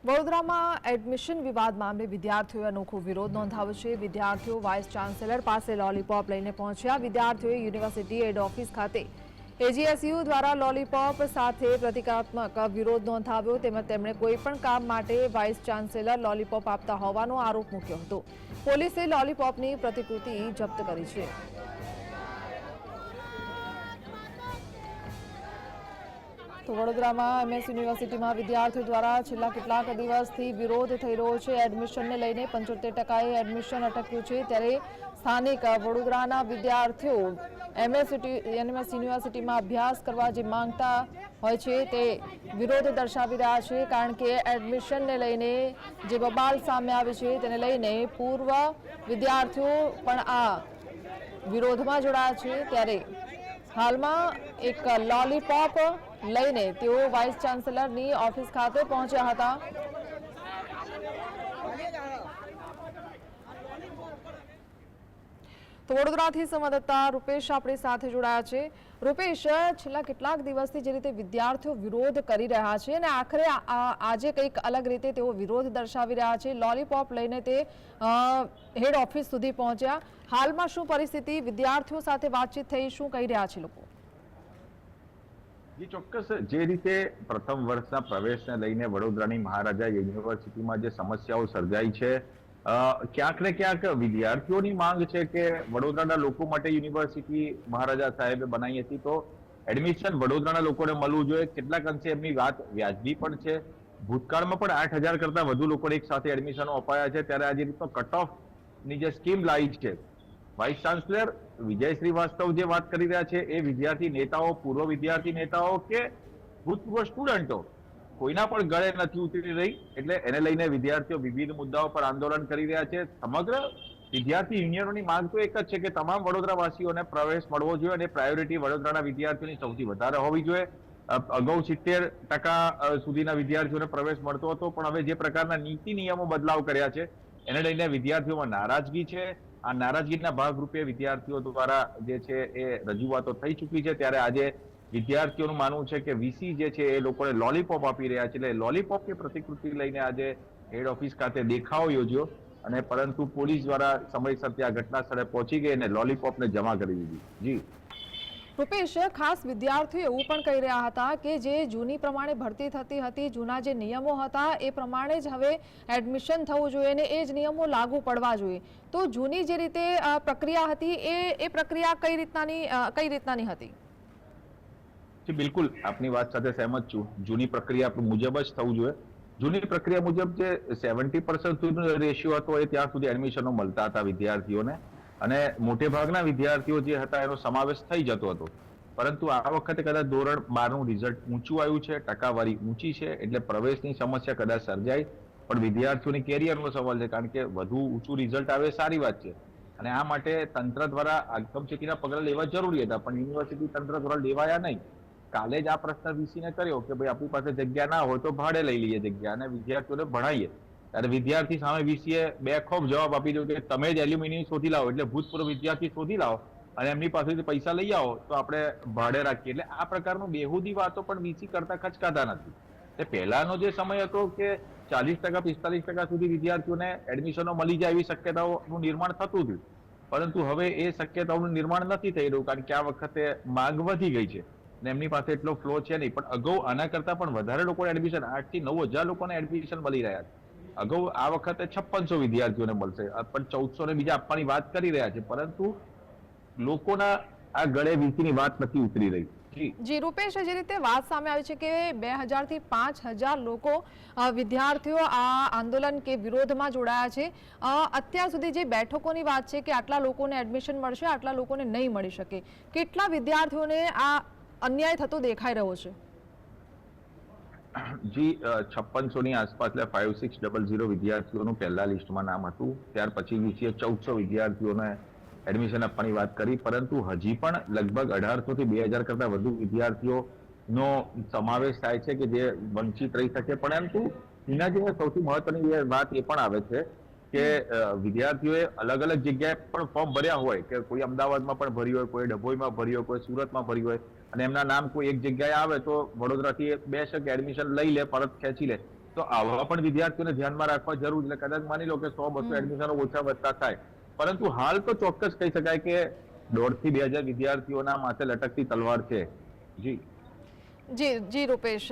વડોદરામાં એડમિશન વિવાદ મામલે વિદ્યાર્થીઓએ અનોખો વિરોધ નોંધાવ્યો છે। વિદ્યાર્થીઓ વાઇસ ચાન્સેલર પાસે લોલીપોપ લઈને પહોંચ્યા। વિદ્યાર્થીઓએ યુનિવર્સિટી હેડ ઓફિસ ખાતે એજીએસયુ દ્વારા લોલીપોપ સાથે પ્રતિકાત્મક વિરોધ નોંધાવ્યો તેમજ તેમણે કોઈપણ કામ માટે વાઇસ ચાન્સેલર લોલીપોપ આપતા હોવાનો આરોપ મૂક્યો હતો। પોલીસે લોલીપોપની પ્રતિકૃતિ જપ્ત કરી છે। તો વડોદરામાં એમએસ યુનિવર્સિટીમાં વિદ્યાર્થીઓ દ્વારા છેલ્લા કેટલાક દિવસથી વિરોધ થઈ રહ્યો છે। એડમિશનને લઈને 75% એડમિશન અટક્યું છે, ત્યારે સ્થાનિક વડોદરાના વિદ્યાર્થીઓ એમએસ યુનિવર્સિટીમાં અભ્યાસ કરવા જે માંગતા હોય છે તે વિરોધ દર્શાવી રહ્યા છે, કારણ કે એડમિશનને લઈને જે બબાલ સામે આવી છે તેને લઈને પૂર્વ વિદ્યાર્થીઓ પણ આ વિરોધમાં જોડાયા છે। ત્યારે હાલમાં એક લોલીપોપ લઈને તેઓ વાઇસ ચાન્સેલરની ઓફિસ ખાતે પહોંચ્યા હતા। તો વડોદરાથી સંવાદદાતા રૂપેશ આપણી સાથે જોડાયા છે। રૂપેશ, છેલ્લા કેટલાક દિવસથી જે રીતે વિદ્યાર્થીઓ વિરોધ કરી રહ્યા છે અને આખરે આજે કંઈક અલગ રીતે તેઓ વિરોધ દર્શાવી રહ્યા છે, લોલીપોપ લઈને તે હેડ ઓફિસ સુધી પહોંચ્યા। હાલમાં શું પરિસ્થિતિ, વિદ્યાર્થીઓ સાથે વાતચીત થઈ, શું કહી રહ્યા છે લોકો? ચોક્કસ જે રીતે પ્રથમ વર્ષના પ્રવેશને લઈને વડોદરાની મહારાજા યુનિવર્સિટીમાં જે સમસ્યાઓ સર્જાઈ છે, ક્યાંક ને ક્યાંક વિદ્યાર્થીઓની માંગ છે કે વડોદરાના લોકો માટે યુનિવર્સિટી મહારાજા સાહેબે બનાવી હતી તો એડમિશન વડોદરાના લોકોને મળવું જોઈએ। કેટલાક અંશે એમની વાત વ્યાજબી પણ છે। ભૂતકાળમાં પણ 8,000 કરતા વધુ લોકોને એક સાથે એડમિશનો અપાયા છે, ત્યારે આજે રીતનો કટ ઓફ ની જે સ્કીમ લાવી છે, વાઇસ ચાન્સલર વિજય શ્રીવાસ્તવ જે વાત કરી રહ્યા છે એ વિદ્યાર્થી નેતાઓ, પૂર્વ વિદ્યાર્થી નેતાઓ કે ભૂતપૂર્વ સ્ટુડન્ટો કોઈના પણ ગળે નથી ઉતરી રહી, એટલે એને લઈને વિદ્યાર્થીઓ વિવિધ મુદ્દાઓ પર આંદોલન કરી રહ્યા છે। સમગ્ર વિદ્યાર્થી યુનિયનોની માંગ તો એક જ છે કે તમામ વડોદરાવાસીઓને પ્રવેશ મળવો જોઈએ અને પ્રાયોરિટી વડોદરાના વિદ્યાર્થીઓની સૌથી વધારે હોવી જોઈએ। અગાઉ 70% સુધીના વિદ્યાર્થીઓને પ્રવેશ મળતો હતો, પણ હવે જે પ્રકારના નીતિ નિયમો બદલાવ કર્યા છે એને લઈને વિદ્યાર્થીઓમાં નારાજગી છે। આ નારાજગીના ભાગરૂપે વિદ્યાર્થીઓ દ્વારા જે છે એ રજૂઆતો થઈ ચૂકી છે, ત્યારે આજે વિદ્યાર્થીઓનું માનવું છે કે વીસી જે છે એ લોકોને લોલીપોપ આપી રહ્યા છે, એટલે લોલીપોપની પ્રતિકૃતિ લઈને આજે હેડ ઓફિસ ખાતે દેખાવો યોજ્યો અને પરંતુ પોલીસ દ્વારા સમયસર ત્યાં ઘટના સ્થળે પહોંચી ગઈ અને લોલીપોપને જમા કરી દીધી। જી રૂપેશ, ખાસ વિદ્યાર્થીઓ એવું પણ કહી રહ્યા હતા કે જે જૂની પ્રમાણે ભરતી થતી હતી, જૂના જે નિયમો હતા એ પ્રમાણે જ હવે એડમિશન થવું જોઈએ અને એ જ નિયમો લાગુ પડવા જોઈએ। તો જૂની જે રીતે પ્રક્રિયા હતી એ પ્રક્રિયા કઈ રીતનાની હતી? બિલકુલ આપની વાત સાથે સહેમત છું। જૂની પ્રક્રિયા મુજબ જ થવું જોઈએ। જૂની પ્રક્રિયા મુજબ જે 70% સુધીનો રેશિયો હતો એ ત્યાં સુધી એડમિશનો મળતા હતા વિદ્યાર્થીઓને અને મોટે ભાગના વિદ્યાર્થીઓ જે હતા એનો સમાવેશ થઈ જતો હતો, પરંતુ આ વખતે કદાચ ધોરણ 12નું રિઝલ્ટ ઊંચું આવ્યું છે, ટકાવારી ઊંચી છે, એટલે પ્રવેશની સમસ્યા કદાચ સર્જાય, પણ વિદ્યાર્થીઓની કેરિયરનો સવાલ છે, કારણ કે વધુ ઊંચું રિઝલ્ટ આવે સારી વાત છે અને આ માટે તંત્ર દ્વારા આગમચેતીના પગલાં લેવા જરૂરી હતા, પણ યુનિવર્સિટી તંત્ર દ્વારા લેવાયા નહીં। કાલે જ આ પ્રશ્ન વીસીને કર્યો કે ભાઈ આપણી પાસે જગ્યા ના હોય તો ભાડે લઈ લઈએ જગ્યા અને વિદ્યાર્થીઓને ભણાવીએ, ત્યારે વિદ્યાર્થી સામે વીસીએ બેખોફ જવાબ આપી દીધો કે તમે જ એલ્યુમિનિયમ શોધી લાવો, એટલે ભૂતપૂર્વ વિદ્યાર્થી શોધી લાવો અને એમની પાસેથી પૈસા લઈ આવો તો આપણે ભાડે રાખીએ। એટલે આ પ્રકારનું બેહુદી વાતો પણ વીસી કરતા ખચકાતા નથી। તે પહેલાનો જે સમય હતો કે 40% 45% સુધી વિદ્યાર્થીઓને એડમિશનો મળી જાય એવી શક્યતાઓનું નિર્માણ થતું હતું, પરંતુ હવે એ શક્યતાઓનું નિર્માણ નથી થઈ રહ્યું, કારણ કે આ વખતે માંગ વધી ગઈ છે અને એમની પાસે એટલો ફ્લો છે નહીં। પણ અગાઉ આના કરતા પણ વધારે લોકોને એડમિશન 8 થી 9,000 લોકોને એડમિશન મળી રહ્યા છે। અગાઉ આ વખતે 5600 વિદ્યાર્થીઓને મળશે, પણ 1400 ને બીજા આપવાની વાત કરી રહ્યા છે, પરંતુ લોકોના આ ગળે વીસીની વાત નથી ઉતરી રહી। જી રૂપેશ, જે રીતે વાત સામે આવી છે કે 2000 થી 5000 લોકો વિદ્યાર્થીઓ આ આંદોલન કે વિરોધમાં જોડાયા છે, અત્યાર સુધી જે બેઠકોની વાત છે કે આટલા લોકોને એડમિશન મળશે, આટલા લોકોને નહીં મળી શકે, કેટલા વિદ્યાર્થીઓને આ અન્યાય થતો દેખાઈ રહ્યો છે? જી 5600 ની આસપાસ એટલે 5600 વિદ્યાર્થીઓનું પહેલા લિસ્ટમાં નામ હતું, ત્યાર પછી વીસીએ 1400 વિદ્યાર્થીઓને એડમિશન આપવાની વાત કરી, પરંતુ હજી પણ લગભગ 1800 થી 2000 કરતા વધુ વિદ્યાર્થીઓનો સમાવેશ થાય છે કે જે વંચિત રહી શકે। પરંતુ એના જે સૌથી મહત્વની વાત એ પણ આવે છે કે વિદ્યાર્થીઓએ અલગ અલગ જગ્યાએ પણ ફોર્મ ભર્યા હોય, કે કોઈ અમદાવાદમાં પણ ભર્યું હોય, કોઈ ડભોઈમાં ભર્યું હોય, કોઈ સુરતમાં ભર્યું હોય અને એમના નામ કોઈ એક જગ્યાએ આવે તો વડોદરાથી 2 એડમિશન લઈ લે, પરત ખેંચી લે, તો આવા પણ વિદ્યાર્થીઓને ધ્યાનમાં રાખવા જરૂર છે. કદાચ માની લો કે 100-200 એડમિશનો ઓછા વધતા થાય, પરંતુ હાલ તો ચોક્કસ કહી શકાય કે 1,500 થી 2,000 વિદ્યાર્થીઓના માથે લટકતી તલવાર છે. જી જી રૂપેશ,